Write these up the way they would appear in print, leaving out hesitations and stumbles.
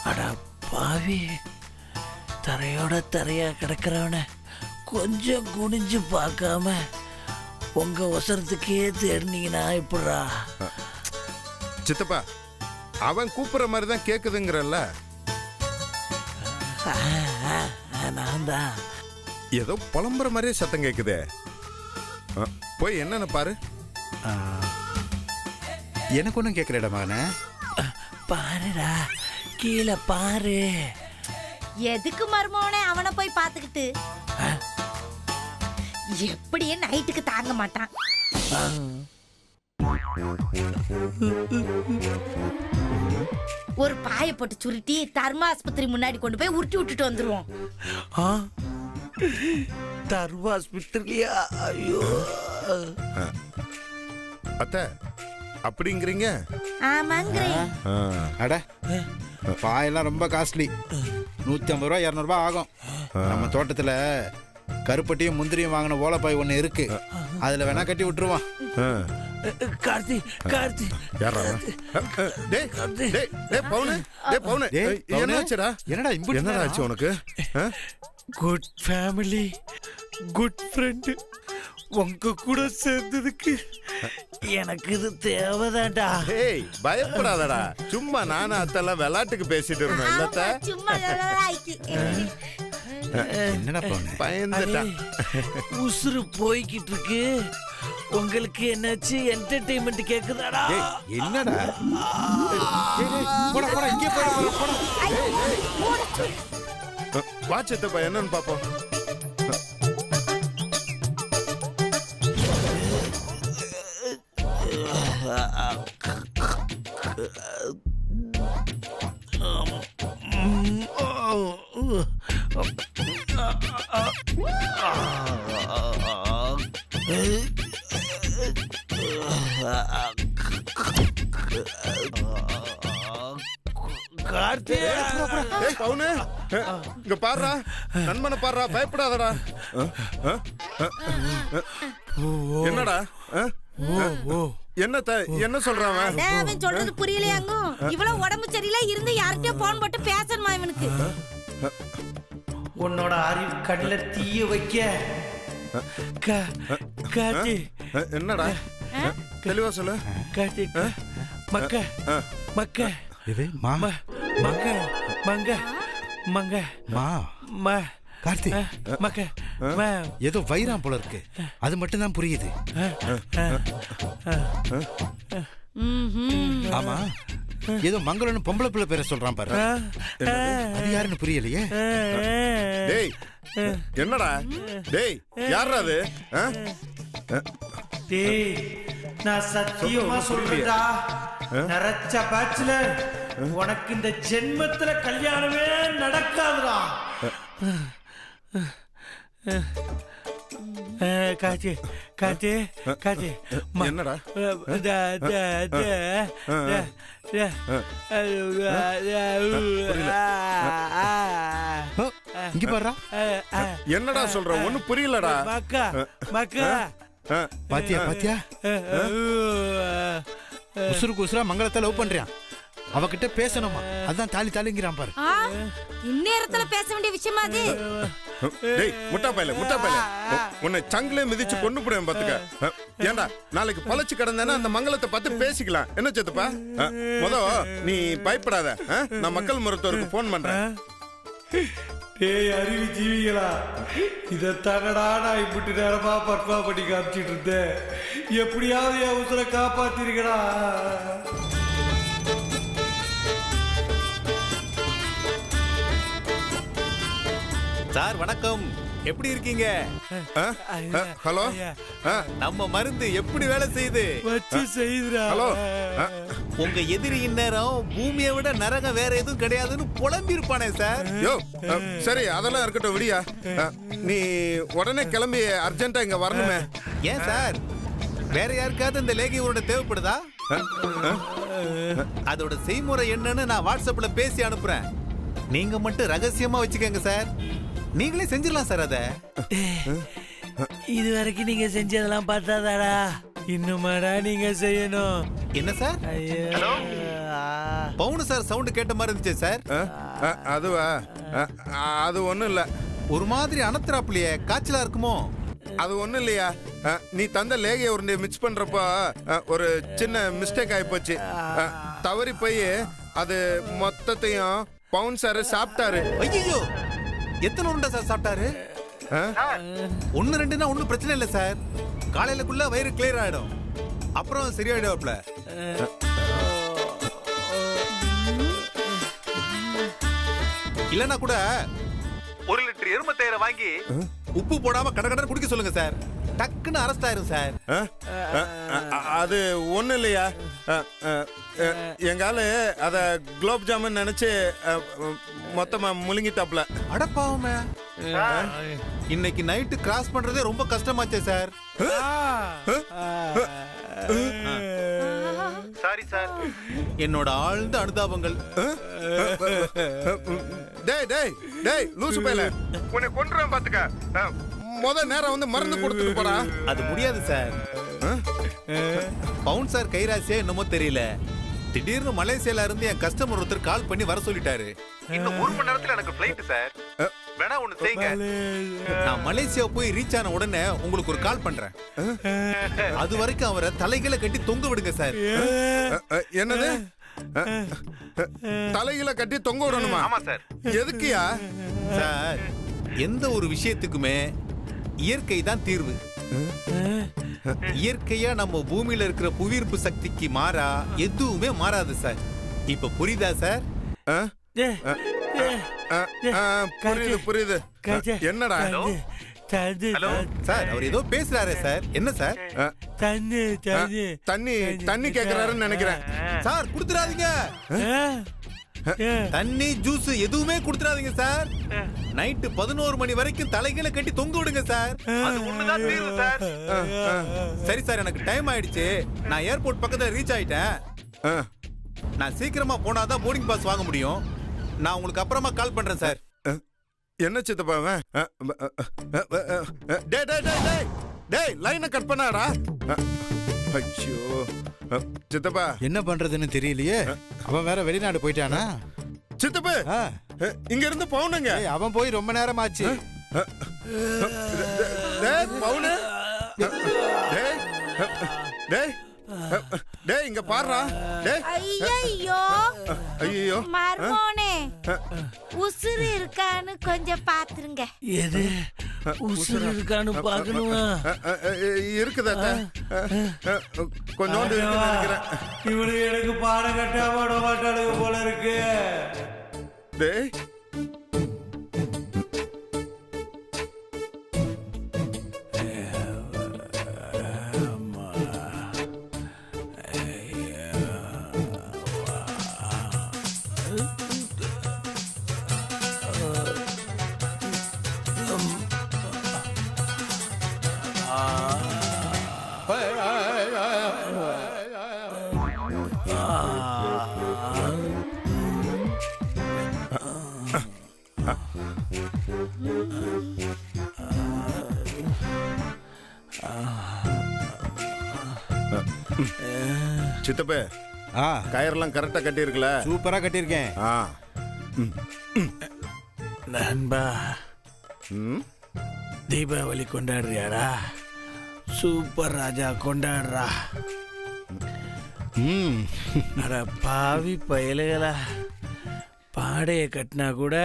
அடா பாவி, தரையோட தரையா கிடக்கிறவன கொஞ்சம் குனிஞ்சு பார்க்காம உங்க அவசரத்துக்கே தேடினீங்கன்னா இப்படா? சித்தப்பா, அவன் கூப்பிடுற மாதிரி தான் கேக்குதுங்கிறல்ல. நான் தான். ஏதோ புலம்புற மாதிரியே சத்தம் கேக்குதே. போய் என்னன்னு பாரு. எனக்கு ஒன்றும் கேட்கலடா மகனே. பாருடா, கீழே பாரு. எதுக்கு மருமவனே அவனை போய் பார்த்துக்கிட்டு? எப்படியே நைட்டுக்கு தாங்க மாட்டான். ஒரு பாய போட்டு சுருட்டி தர்ம ஆஸ்பத்திரி முன்னாடி கொண்டு போய் உருட்டி விட்டுட்டு வந்துருவோம். தர்ம ஆஸ்பத்திரியா? ஐயோ அத்த, அப்படிங்கிறீங்க? ஆமாங்கிறேன். அட, பாயெல்லாம் ரொம்ப காஸ்ட்லி. 150 ரூபா 200 ரூபா ஆகும். நம்ம தோட்டத்துல கருப்பட்டியும் முந்திரியும் வாங்கின ஓலைப்பாய் ஒண்ணு இருக்கு, அதுல வேணா கட்டி விட்டுருவான். கார்த்தி, கார்த்தி, என்னடா ஆச்சு உனக்கு? குட் ஃபேமிலி, குட் ஃப்ரெண்டு, உங்க கூட சேர்ந்ததுக்கு எனக்கு இது தேவைதான்டா. பயப்படாதடா, சும்மா நானும் அத்தெல்லாம் விளையாட்டுக்கு பேசிட்டு இருந்தோம் இல்லத்த. என்னடா பயந்துட்டா. உசுறு போய்கிட்டு இருக்கு. உங்களுக்கு என்னாச்சு? என்டர்டெயின்மெண்ட் கேக்குதாடா? என்னடா? போடா போடா, இங்கே போடா போடா. வாட்சத்தப்பா என்னன்னு பாப்போம். இங்க பாடுறா, நண்பனை பாடுறா, பயப்படாதடா. என்னடா என்ன சொல்றான்? அவன் சொல்றது புரியலையாங்க. இவ்வளவு உடம்பு சரியில்லை இருந்து யார்கிட்டயும் போன் போட்டு பேசணுமா இவனுக்கு? உன்னோட அறிவு கண்ணுல தீய வைக்க. காட்டி என்னடா தெளிவா சொல்லு. காட்டி மக்க மக்க மங்க மங்க மங்க மா கார்த்தி, மக்க ஏதோ வைராம் போல இருக்கு, அது மட்டும் தான் புரியுது. ஆமா, ஏதோ மங்களன்னு பொம்பளை பிள்ளை பேரை சொல்றான் பாரு, அது யாருன்னு புரியலையே. டேய் என்னடா? டேய் யாரா அது? டேய் நான் சத்தியமா சொல்றேன்டா, நரச்ச பேச்சுலர், உனக்கு இந்த ஜென்மத்துல கல்யாணமே நடக்காதுடா. காட்டி காட்டி காட்டி என்னடா? இங்க பாருடா. என்னடா சொல்ற? ஒண்ணு புரியலடா. மக்கா மக்கா பாத்தியா பாத்தியா, உசுருக்கு உசுரா மங்களத்தை லவ் பண்றான். அவகிட்ட பேசணுமா, அதான் தாலி தாலிங்கிறான் பாரு. இந்நேரத்துல பேச வேண்டிய விஷயமா அது? டேய் முட்டா பையல, முட்டா பையல, உன்னை சங்கிலே மிதிச்சு கொண்டு போடுவேன் பாத்துக்க. ஏண்டா நாளைக்கு பொழைச்சு கிடந்தேன்னா அந்த மங்களத்தை பார்த்து பேசிக்கலாம். என்ன சேத்துப்பா? முத நீ பயப்படாத, நான் மக்கள் மருத்துவருக்கு போன் பண்றேன். டேய் அறிவு ஜீவிகளா, இதைத்தானடா நான் இப்படி நேரமா பர்ஃபா பண்ணி காமிச்சிட்டு இருந்தேன். எப்படியாவது என் உசுரை காப்பாத்திருக்கடா. சார் வணக்கம், எப்படி இருக்கீங்க? ஹலோ, நம்ம மருந்து எப்படி வேலை செய்யுது? வச்சு செய்யுதுடா. ஹலோ, உங்க எதிரி இந்நேரம் பூமியை விட நரகம் வேற எதுவும் கிடையாதுன்னு புலம்பி இருப்பானே சார். யோ சரி, அதெல்லாம் இருக்கட்டும், விடியா. நீ உடனே கிளம்பி அர்ஜென்ட்டா இங்க வரணுமே. ஏன் சார், வேற யாருக்காவது இந்த லேகி உருண்டை தேவைப்படுதா? அதோட செய்முறை என்னன்னு நான் வாட்ஸ்அப்ல பேசி அனுப்புறேன். நீங்க மட்டும் ரகசியமா வச்சுக்கோங்க சார். நீங்களே செஞ்சிடலாம் சார். அத இது வரைக்கும் நீங்க செஞ்சதெல்லாம் பார்த்தாதாடா, இன்னுமாடா நீங்க செய்யணும். என்ன சார்? ஐயோ பவுனு சார் சவுண்ட் கேட்ட மாதிரி இருந்துச்சு சார். அதுவா? அது ஒண்ணும் இல்ல. ஒரு மாதிரி அனத்துறாப்லையே, காய்ச்சலா இருக்குமோ? அது ஒண்ணும் இல்லையா, நீ தந்த லேகிய உருண்டை மிக்ஸ் பண்றப்போ ஒரு சின்ன மிஸ்டேக் ஆகி போச்சு. தவறி போய் அது மொத்தத்தையும் பவுன் சார் சாப்பிட்டாரு. ஐயோ, எத்தனை உருண்டை சார் சாப்பிட்டாரு? 1-2னா ஒன்றும் பிரச்சனை இல்லை சார். காலையிலக்குள்ள வயிறு கிளியர் ஆயிடும், அப்புறம் சரியாயிடுவாப்ல. இல்லனா கூட 1 லிட்டர் எருமை தயிரை வாங்கி உப்பு போடாம கடகடன்னு குடிக்க சொல்லுங்க சார். டக்குன்னு அரெஸ்ட் ஆயிரும் சார். அது ஒண்ணும் இல்லையா, எங்கால அத குலோப் ஜாமுன் நினைச்சு மொத்தமா முழுங்கிட்டாப்ல. அடப்பாவுமே, இன்னைக்கு நைட்டு கிராஸ் பண்றதே ரொம்ப கஷ்டமாச்சே சார். சாரி சார், என்னோட ஆழ்ந்த அனுதாபங்கள். டேய் டேய் டேய் லூசு பையல, உன்னை கொன்றுவேன் பாத்துக்க. முத நேரம் வந்து மருந்து கொடுத்துட்டு போடா. அது முடியாது சார். பவுன் சார் கைராசியா என்னமோ தெரியல, திடீர்னு மலேசியால இருந்து என் கஸ்டமர் ஒருத்தர் கால் பண்ணி வர சொல்லிட்டாரு. இன்னும் 1 மணி நேரத்துல எனக்கு ஃளைட் சார். வேணா ஒண்ணு செய்யுங்க, நான் மலேசியா போய் ரீச் ஆன உடனே உங்களுக்கு ஒரு கால் பண்றேன். அது வரைக்கும் அவரை தலைகளை கட்டி தொங்க விடுங்க சார். என்னது, தலையில கட்டி தொங்க விடணுமா? ஆமா சார். எதுக்குயா சார், எந்த ஒரு விஷயத்துக்குமே இயற்கை தான் தீர்வு. இயற்கையா நம்ம பூமியில இருக்கிற புவியீர்ப்பு சக்திக்கு மாறா எதுவுமே மாறாது சார். இப்ப புரியுதா சார்? புரியுது புரியுது. என்னடா சார், அவர் ஏதோ பேசுறாரே சார். என்ன சார்? தண்ணி தண்ணி கேக்குறாருன்னு நினைக்கிறேன் சார். குடுத்துறாதீங்க, தண்ணி ஜூஸ் எதுவுமே குடுத்துறாதீங்க சார். நைட்டு 11 மணி வரைக்கும் தலைகளை கட்டி தொங்க விடுங்க சார். அது ஒண்ணுதான் தீர்வு சார். சரி சார், எனக்கு டைம் ஆயிடுச்சு. நான் ஏர்போர்ட் பக்கத்துல ரீச் ஆயிட்டேன். நான் சீக்கிரமா போனாதான் போர்டிங் பாஸ் வாங்க முடியும். நான் உங்களுக்கு அப்புறமா கால் பண்றேன் சார். என்ன சித்தப்பா, டேய் டேய் டேய் டேய் டேய் லைனை கட் பண்ணாடா. ஐயோ சித்தப்பா, என்ன பண்றதுன்னு தெரியலையே. அவன் வேற வெளிநாடு போயிட்டானா? சித்தப்பு இங்க இருந்து பவுனுங்க. அவன் போய் ரொம்ப நேரம் ஆச்சு. பவுனு, டேய் டேய் டேய் இங்க பாருடா. டேய் ஐயோ ஐயோ மர்மோனே, உசுறு இருக்கான்னு கொஞ்சம் பாத்துருங்க. எது உசுறு இருக்கான்னு பாக்கணுமா? இருக்குதா? கொஞ்சோண்டு இருக்குன்னு நினைக்கிறேன். இவனுக்கு எனக்கு பாடம் கட்டாம விட மாட்டானுங்க போல இருக்கு. டேய் சித்தப்பே, கயிறெல்லாம் கரெக்டா கட்டி இருக்குல்ல? சூப்பரா கட்டியிருக்கேன். நண்பா, தீபாவளி கொண்டாடுறியாடா? சூப்பர் ராஜா கொண்டாடுறா. அட பாவி பயலுகளா, பாடையை கட்டினா கூட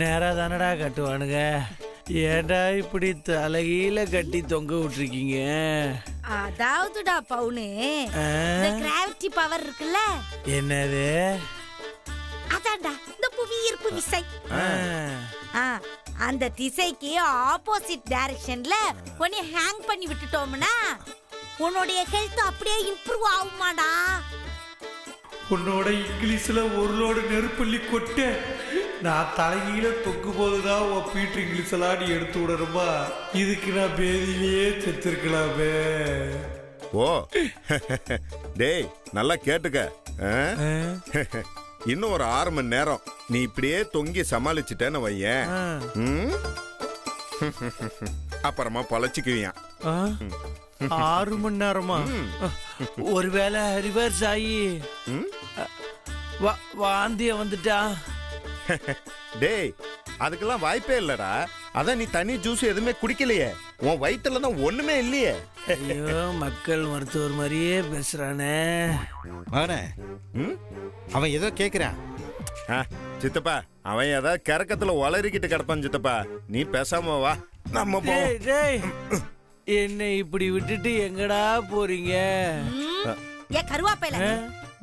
நேரா தானடா கட்டுவானுங்க. ஏன்டா இப்படி தலையில கட்டி தொங்க விட்டுருக்கீங்க? அதாவதுடா பவுனு, இந்த கிராவிட்டி பவர் இருக்குல்ல, என்னது? அதான்டா இந்த புவியீர்ப்பு விசை. அந்த திசைக்கு ஆப்போசிட் டைரக்ஷன்ல உன்னை ஹேங் பண்ணி விட்டுட்டோம்னா உன்னுடைய ஹெல்த் அப்படியே இம்ப்ரூவ் ஆகுமாடா. உன்னோட இங்கிலீஷ்ல ஒரு லோடு நெருப்பள்ளி கொட்ட நான் தலைகீழ தொக்கு போதுதான் உன் பீட்டர் இங்கிலீஷ் எல்லாம் நீ எடுத்து விடணுமா? இதுக்கு நான் பேதியிலேயே செத்துருக்கலாமே. ஓ டேய், நல்லா கேட்டுக்க. இன்னும் ஒரு 6 மணி நேரம் நீ இப்படியே தொங்கி சமாளிச்சுட்டேன்னு வையேன், அப்புறமா பழச்சிக்குவியான். 6 மணி நேரமா? ஒருவேளை ரிவர்ஸ் ஆகி வாந்திய வந்துட்டா. டேய் அதுக்கெல்லாம் வாய்ப்பே இல்லடா. அதான் நீ தண்ணி ஜூஸ் எதுவுமே குடிக்கலையே, உன் வயிற்றுல தான் ஒண்ணுமே இல்லையே. ஐயோ மக்கள் மருத்துவர் மாதிரியே பேசுறானே. மகனே அவன் ஏதோ கேக்குறான். சித்தப்பா அவன் ஏதாவது கறக்கத்துல உளறிக்கிட்டு கிடப்பான். சித்தப்பா நீ பேசாம வா, நம்ம போ. என்னை இப்படி விட்டுட்டு எங்கடா போறீங்க? ஏன் கருவாப்பையில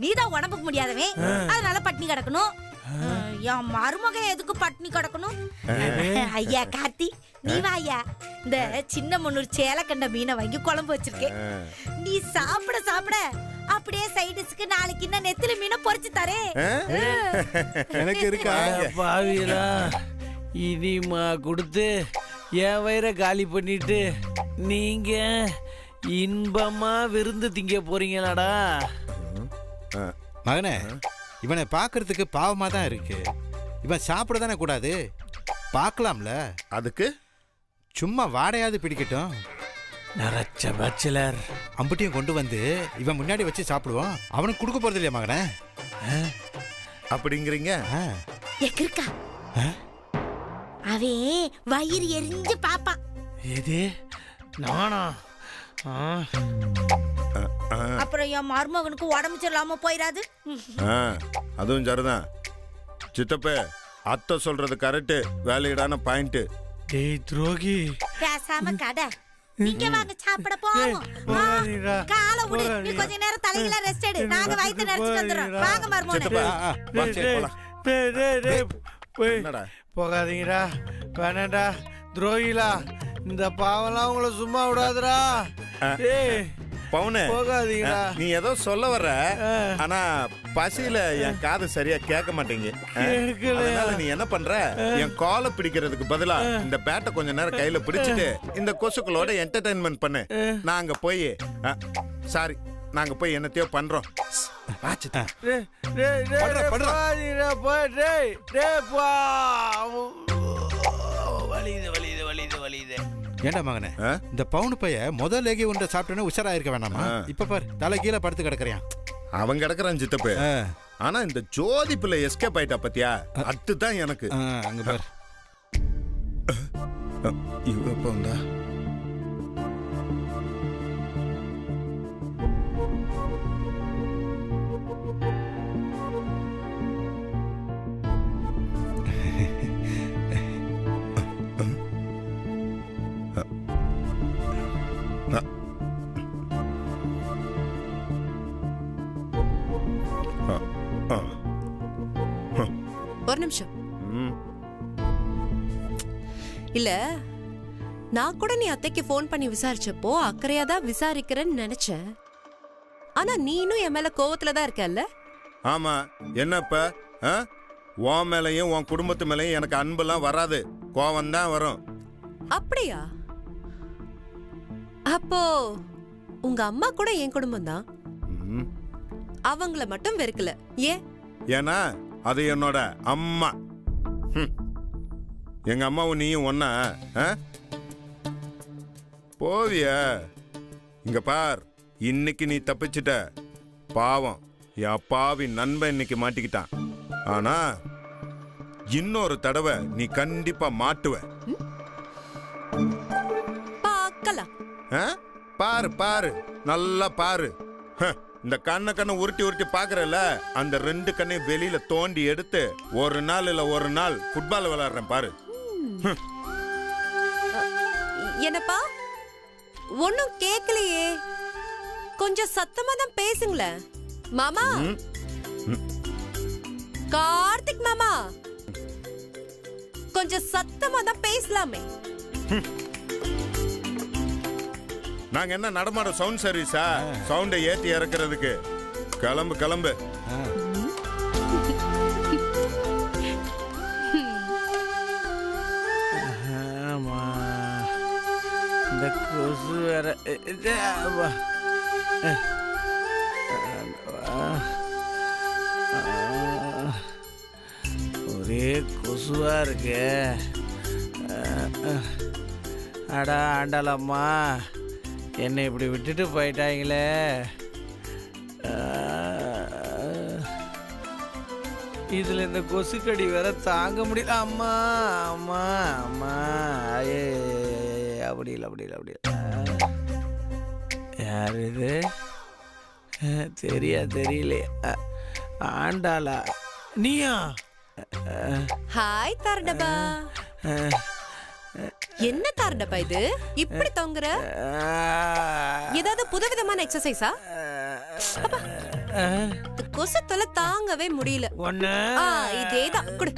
நீதான் உடம்புக்கு முடியாதவன், அதனால பட்னி கிடக்கணும். என் மருமக எதுக்கு பட்னி கிடக்கணும்? ஐயா கார்த்தி நீ வா ஐயா, இந்த சின்ன முன்னூர் சேலக்கண்ட மீனை வாங்கி குழம்பு வச்சிருக்கேன். நீ சாப்பிட சாப்பிட அப்படியே சைடிஸ்க்கு நாளைக்கு இன்னும் நெத்திலி மீனை பொரிச்சு தரேன். எனக்கு இருக்கா பாவியலா, இனிமா கொடுத்து என் வயிறை காலி பண்ணிட்டு நீங்க இன்பமா விருந்து திங்க போறீங்களாடா? மகனே இவனை பார்க்கறதுக்கு பாவமா தான் இருக்கு. இவன் சாப்பிட தானே கூடாது, பார்க்கலாம்ல. அதுக்கு சும்மா வாடையாவது பிடிக்கட்டும். நரச்ச பேச்சுலர் அம்புட்டியும் கொண்டு வந்து இவன் முன்னாடி வச்சு சாப்பிடுவோம். அவனுக்கு கொடுக்க போறது இல்லையா மகனே? அப்படிங்கிறீங்க? இருக்கா அவே வயிறு எரிஞ்சு பாப்பான். எது நானா? அப்புறம் என் மருமகனுக்கு உடம்பு சரியில்லாம போயிடாது. அதுவும் சரிதான் சித்தப்பே, அத்தை சொல்றது கரெக்ட், வேலையிடான பாயிண்ட். டேய் துரோகி, பேசாம கடை நீங்க வாங்க சாப்பிட போவோம். காலை விடு, நீ கொஞ்ச நேரம் தலையில ரெஸ்ட் எடு, நாங்க வயித்தை நிறைச்சிட்டு வந்துடுறோம். வாங்க மருமகனே. போகாதீங்கடா, வேணாண்டா துரோகிலா, இந்த பாவம்லாம் உங்களை சும்மா விடாதுடா. பவுனே போகாதீங்கடா. நீ ஏதோ சொல்ல வர்ற, ஆனா பசியில என் காது சரியா கேட்க மாட்டேங்க. அதனால நீ என்ன பண்ற, என் காலை பிடிக்கிறதுக்கு பதிலா இந்த பேட்டை கொஞ்ச நேரம் கையில பிடிச்சிட்டு இந்த கொசுக்களோட என்டர்டைன்மெண்ட் பண்ணு. நாங்க போய் சாரி நாங்க போய் என்னத்தையோ பண்றோம். ஏண்டா மகனே, இந்த பவுனு பைய முதல் லேகி ஒன்றை சாப்பிட்டோன்னு உஷாராயிருக்க வேணாமா? இப்ப பாரு தலை கீழே படுத்து கிடக்குறான். அவன் கிடக்குறான் சித்தப்பு. ஆனா இந்த ஜோதி பிள்ளை எஸ்கேப் ஆயிட்டா பத்தியா, அதுதான் எனக்கு. அங்க பாரு இவ எப்ப வந்தா? ஒரு நிமிஷம். இல்ல நான் கூட நீ அத்தைக்கு போன் பண்ணி விசாரிச்சப்போ அக்கறையா தான் விசாரிக்கிறேன்னு நினைச்சேன். ஆனா நீனும் என் மேல கோவத்துல தான் இருக்கல்ல? ஆமா, என்னப்ப உன் மேலையும் உன் குடும்பத்து மேலையும் எனக்கு அன்பெல்லாம் வராது, கோவம் தான் வரும். அப்படியா? அப்போ உங்க அம்மா கூட என் குடும்பம் தான், அவங்கள மட்டும் வெறுக்கல ஏன்? ஏன்னா அது என்னோட அம்மா. எங்க அம்மாவும் நீயும் ஒன்னா போவிய? இங்க பார், இன்னைக்கு நீ தப்பிச்சிட்ட. பாவம் என் அப்பாவி நண்பன் இன்னைக்கு மாட்டிக்கிட்டான். ஆனா இன்னொரு தடவை நீ கண்டிப்பா மாட்டுவ. பார்க்கலாம். பாரு பாரு, நல்லா பாரு. இந்த கண்ணை உருட்டி உருட்டி பாக்குறல, அந்த ரெண்டு கண்ணையும் வெளியில தோண்டி எடுத்து ஒரு நாள் இல்ல ஒரு நாள் ஃபுட்பால் விளையாடுறேன் பாரு. என்னப்பா ஒன்னும் கேக்கலையே, கொஞ்சம் சத்தமா தான் பேசுங்களேன். மாமா, கார்த்திக் மாமா, கொஞ்சம் சத்தமா தான் பேசலாமே. நாங்க என்ன நடமாட சவுண்ட் சர்வீஸா? சவுண்டை ஏத்தி இறக்குறதுக்கு. கிளம்பு கிளம்பு. ஆமா, இந்த கொசு வேற ஒரே கொசுவா இருக்கு. அடா ஆண்டாளம்மா, என்னை இப்படி விட்டுட்டு போயிட்டாங்களே. இதுல இந்த கொசுக்கடி வேற தாங்க முடியல. அம்மா அம்மா அம்மா ஐயே, அப்படி இல்லை அப்படி இல்லை அப்படி இல்லை. யார் இது? தெரியலையே. ஆண்டாளா நீயா? ஹாய் தாரடபா. என்ன தாரடபா இது இப்படி தொங்குற? ஏதாவது புதுவிதமான எக்ஸசைஸா? கொசு தொலை தாங்கவே முடியல. இதேதான் குடு.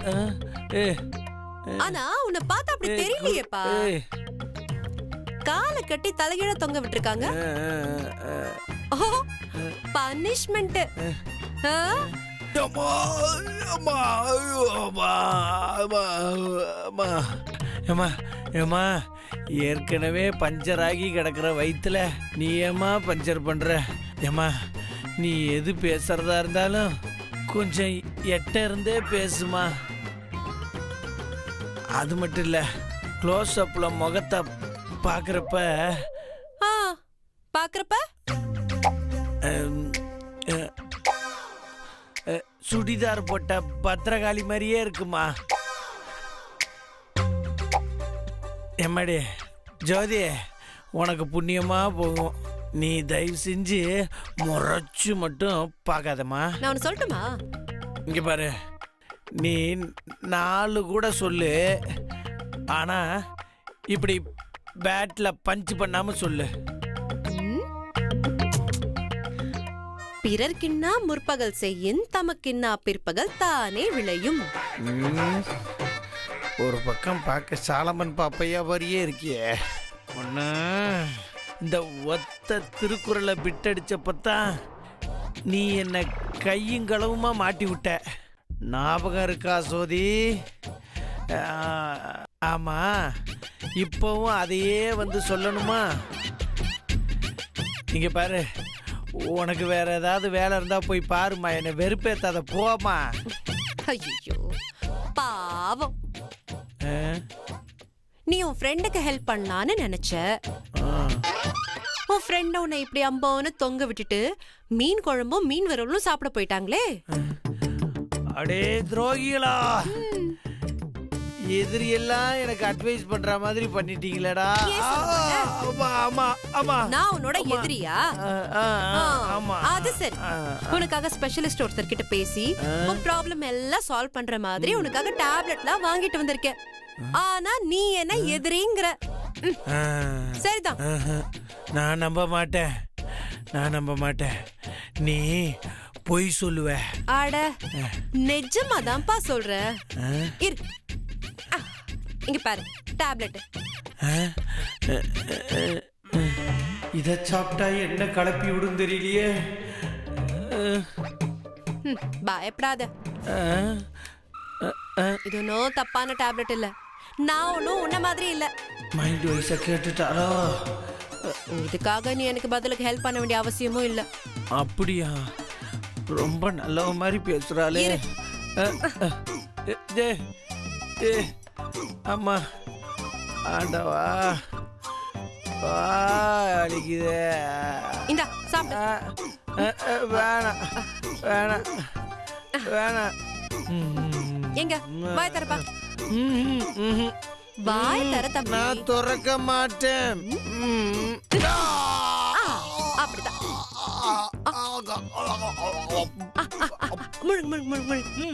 ஆனா உன்னை பார்த்தா அப்படி தெரியலையேப்பா. காலை கட்டி தலைகீழ தொங்க விட்டுருக்காங்க. ஓ பனிஷ்மெண்ட். ஏற்கனவே பஞ்சர் ஆகி கிடக்குற வயிற்றுல நீ ஏமா பஞ்சர் பண்ற? ஏமா நீ எது பேசுறதா இருந்தாலும் கொஞ்சம் எட்ட இருந்தே பேசுமா. அது மட்டும் இல்ல, க்ளோஸ் அப்ல முகத்தை பாக்குறப்ப சுடிதார் போட்ட பத்திரகாளி மாதிரியே இருக்குமா. எம்மாடி ஜோதி, உனக்கு புண்ணியமா போகும். நீ தயவு செஞ்சு முறைச்சு மட்டும் பார்க்காதம்மா. நான் சொல்லட்டுமா? இங்க பாரு, நீ 4 கூட சொல்லு, ஆனா இப்படி பேட்ல பஞ்ச் பண்ணாம சொல்லு. பிறர்க்கின்னா முற்பகல் செய்யின் தமக்கின்னா பிற்பகல் தானே விளையும். ஒரு பக்கம் பார்க்க சாலமன் பாப்பையா வரியே இருக்கியே. ஒண்ணு இந்த ஒத்த திருக்குறளை பிட்டடிச்சப்பத்தான் நீ என்ன கையும் களவுமா மாட்டி விட்ட. ஞாபகம் இருக்கா சோதி? ஆமா, இப்பவும் அதையே வந்து சொல்லணுமா? இங்க பாரு, உனக்கு வேற ஏதாவது வேலை இருந்தா போய் பாருமா, என்னை வெறுப்பேத்தாத போமா. ஐயோ பாவம். நீ உன் ஃப்ரெண்டுக்கு ஹெல்ப் பண்ணலான்னு நினைச்ச. உன் ஃப்ரெண்ட் உன்னை இப்படி அம்போன்னு தொங்க விட்டுட்டு மீன் குழம்பும் மீன் வறுவலும் சாப்பிட போயிட்டாங்களே. அடே துரோகிகளா, எதிரி எல்லாம் எனக்கு அட்வைஸ் பண்ற மாதிரி பண்ணிட்டீங்களேடா. நான் உன்னோட எதிரியா? அது சரி, உனக்காக ஸ்பெஷலிஸ்ட் ஒருத்தர் கிட்ட பேசி உன் ப்ராப்ளம் எல்லாம் சால்வ் பண்ற மாதிரி உனக்காக டேப்லெட்லாம் வாங்கிட்டு வந்திருக்கேன். ஆனா நீ என்ன எதிரிங்கிற? சரிதான். நான் நம்ப மாட்டேன். நீ பொய் சொல்லுவ. அட நிஜமாதான்ப்பா சொல்ற. இரு, இங்க பாரு டேப்லெட். இத சாப்பிட்டா என்ன கலப்பி விடும் தெரியலையே. பயப்படாத, இது ஒன்னும் தப்பான டேப்லெட் இல்ல. நான் ஒன்னும் உன்ன மாதிரி இல்ல. மைண்ட் வைஸா கேட்டுட்டாரோ? இதுக்காக நீ எனக்கு பதிலுக்கு ஹெல்ப் பண்ண வேண்டிய அவசியமும் இல்ல. அப்படியா? ரொம்ப நல்லவ மாதிரி பேசுறாளே. அம்மா ஆண்டவா, அடிக்குதே. இந்த சாப்பிடு. வேணாம். எங்க வாய் தரப்பா. வாய் தர தம்பி. நான் திறக்க மாட்டேன். அப்படிதான். முழுங்கு முழுங்கு முழுங்கு.